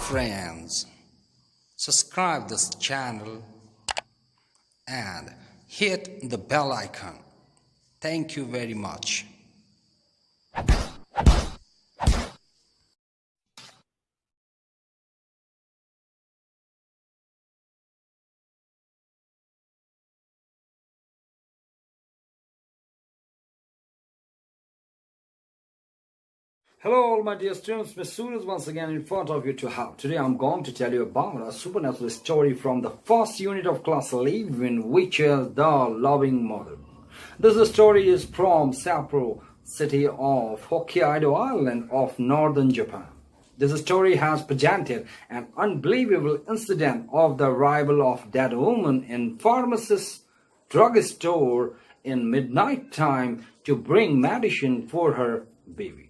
Friends, subscribe this channel and hit the bell icon. Thank you very much. Hello all my dear students, Hseb Suraj once again in front of you to help. Today I'm going to tell you about a supernatural story from the first unit of class 11, which is The Loving Mother. This story is from Sapporo city of Hokkaido Island of northern Japan. This story has presented an unbelievable incident of the arrival of that woman in pharmacist's drugstore in midnight time to bring medicine for her baby.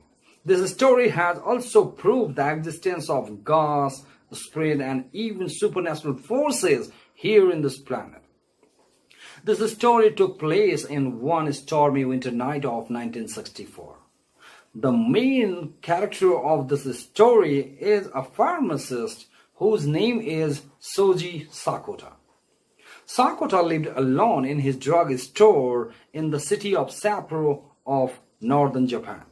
This story has also proved the existence of gods, spirit, and even supernatural forces here in this planet. This story took place in one stormy winter night of 1964. The main character of this story is a pharmacist whose name is Soji Sakota. Sakota lived alone in his drugstore in the city of Sapporo of northern Japan.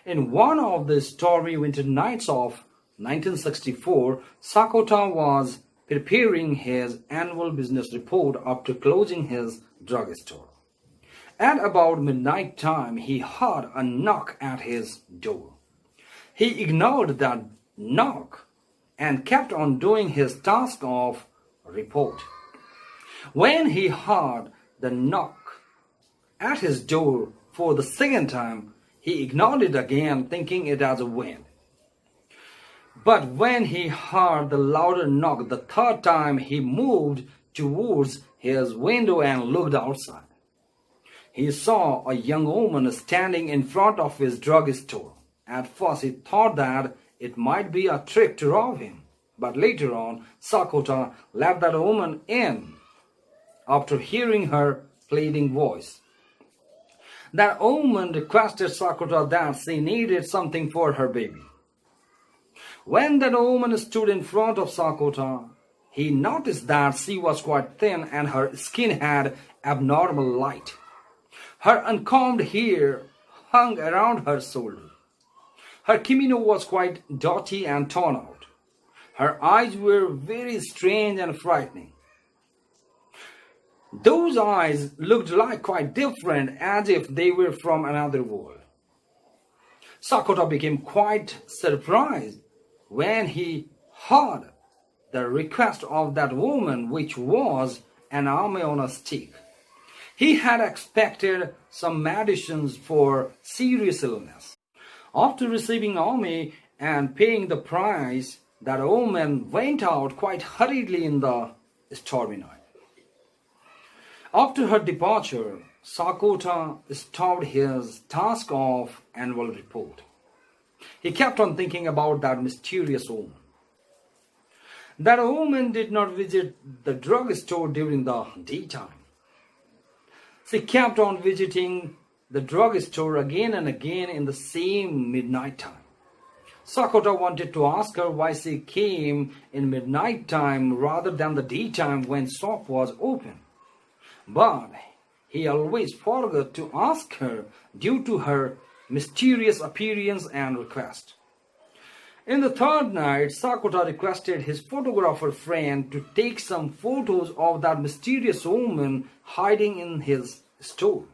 In one of the stormy winter nights of 1964, Sakota was preparing his annual business report after closing his drugstore. At about midnight time, he heard a knock at his door. He ignored that knock and kept on doing his task of report. When he heard the knock at his door for the second time, he ignored it again, thinking it as a wind. But when he heard the louder knock the third time, he moved towards his window and looked outside. He saw a young woman standing in front of his drugstore. At first, he thought that it might be a trick to rob him. But later on, Sakota let that woman in after hearing her pleading voice. That woman requested Sakota that she needed something for her baby. When that woman stood in front of Sakota, he noticed that she was quite thin and her skin had abnormal light. Her uncombed hair hung around her shoulder. Her kimono was quite dirty and torn out. Her eyes were very strange and frightening. Those eyes looked like quite different, as if they were from another world. Sakota became quite surprised when he heard the request of that woman, which was an army on a stick. He had expected some medicines for serious illness. After receiving army and paying the price, that woman went out quite hurriedly in the stormy night. After her departure, Sakota stopped his task of annual report. He kept on thinking about that mysterious woman. That woman did not visit the drugstore during the daytime. She kept on visiting the drugstore again and again in the same midnight time. Sakota wanted to ask her why she came in midnight time rather than the daytime when shop was open. But he always forgot to ask her due to her mysterious appearance and request. In the third night, Sakota requested his photographer friend to take some photos of that mysterious woman hiding in his store.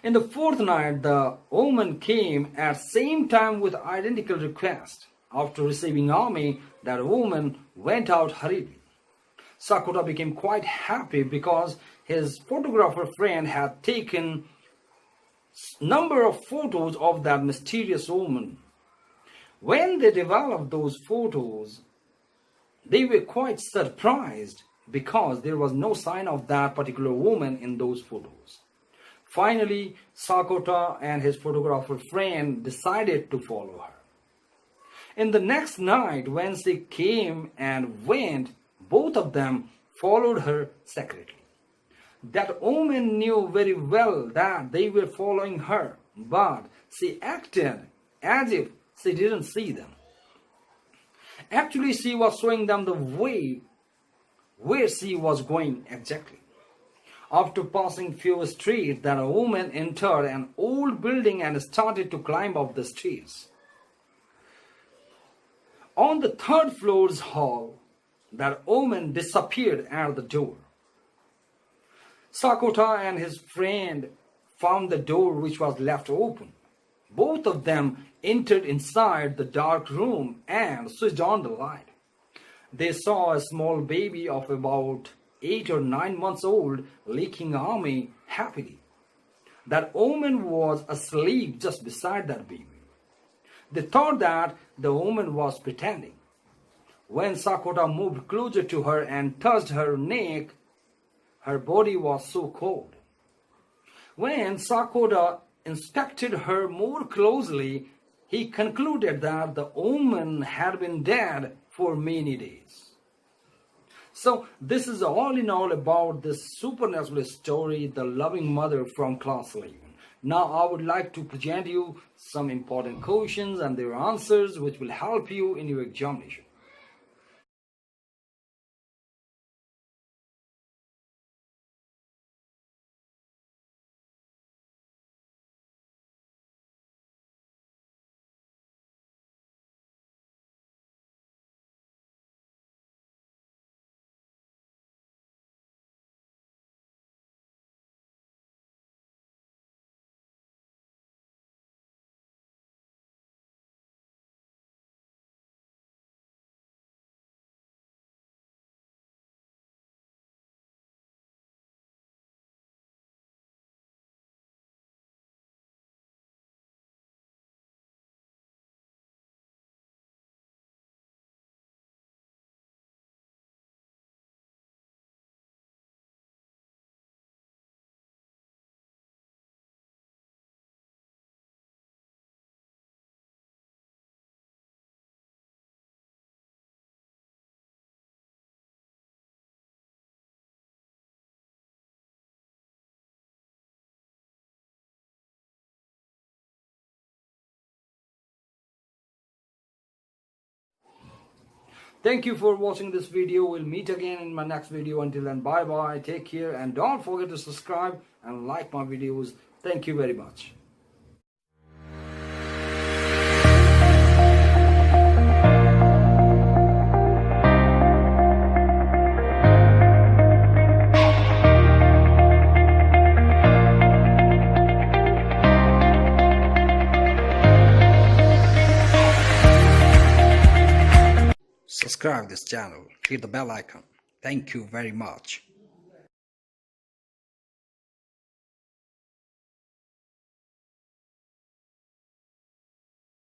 In the fourth night, the woman came at same time with identical request. After receiving army, that woman went out hurriedly. Sakota became quite happy because his photographer friend had taken number of photos of that mysterious woman. When they developed those photos, they were quite surprised because there was no sign of that particular woman in those photos. Finally, Sakota and his photographer friend decided to follow her. In the next night, when she came and went, both of them followed her secretly. That woman knew very well that they were following her, but she acted as if she didn't see them. Actually, she was showing them the way where she was going exactly. After passing few streets, that woman entered an old building and started to climb up the stairs. On the third floor's hall, that woman disappeared at the door. Sakota and his friend found the door which was left open. Both of them entered inside the dark room and switched on the light. They saw a small baby of about 8 or 9 months old licking Ami happily. That woman was asleep just beside that baby. They thought that the woman was pretending. When Sakota moved closer to her and touched her neck, her body was so cold. When Sakota inspected her more closely, he concluded that the woman had been dead for many days. So this is all in all about this supernatural story, The Loving Mother from Class 11. Now I would like to present you some important questions and their answers which will help you in your examination. Thank you for watching this video. We'll meet again in my next video. Until then, bye bye, take care, and don't forget to subscribe and like my videos. Thank you very much. Subscribe this channel, hit the bell icon. Thank you very much.